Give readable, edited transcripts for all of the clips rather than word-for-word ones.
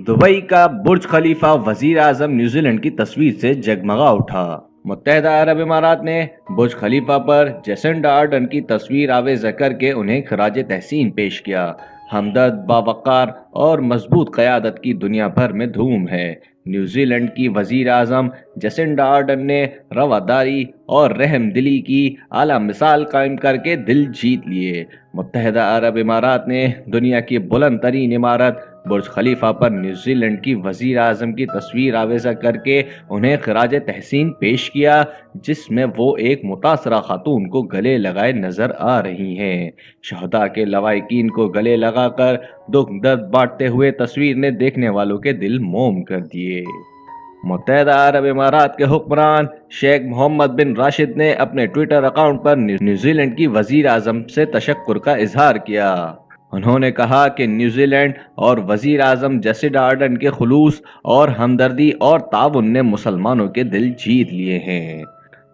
Dubai का बुर्ज खलीफा वजीर आजम New Zealand की तस्वीर से जगमगा उठा। मुत्तहदा अरब इमारात ने बुर्ज खलीफा पर जेसिंडा आर्डर्न की तस्वीर आवेज़ करके उन्हें खराज तहसीन पेश किया। हमदर्द, बावकार और मजबूत क़यादत की दुनिया भर में धूम है। न्यूजीलैंड की वजीर आजम जेसिंडा आर्डर्न ने रवादारी और रहम दिली की आला मिसाल कायम करके दिल जीत लिए। मुत्तहदा अरब इमारात ने दुनिया की बुलंद तरीन इमारत बुर्ज खलीफा पर न्यूजीलैंड की वजीर आजम की तस्वीर आवेज़ा करके उन्हें खराज तहसीन पेश किया, जिसमें वो एक मुतासरा खातून को गले लगाए नजर आ रही हैं। शहदा के लवाहिकीन को गले लगाकर दुख दर्द बांटते हुए तस्वीर ने देखने वालों के दिल मोम कर दिए। मुत्तहदा अरब इमारात के हुक्मरान शेख मोहम्मद बिन राशिद ने अपने ट्विटर अकाउंट पर न्यूजीलैंड की वजीर आजम से तशक्कुर का इजहार किया। उन्होंने कहा कि न्यूजीलैंड और वजीर आजम जेसिंडा आर्डर्न के खुलूस और हमदर्दी और ताउन ने मुसलमानों के दिल जीत लिए हैं।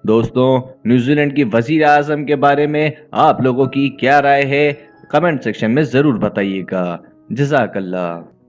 दोस्तों, न्यूजीलैंड की वजीर आजम के बारे में आप लोगों की क्या राय है? कमेंट सेक्शन में ज़रूर बताइएगा। जज़ाकल्लाह।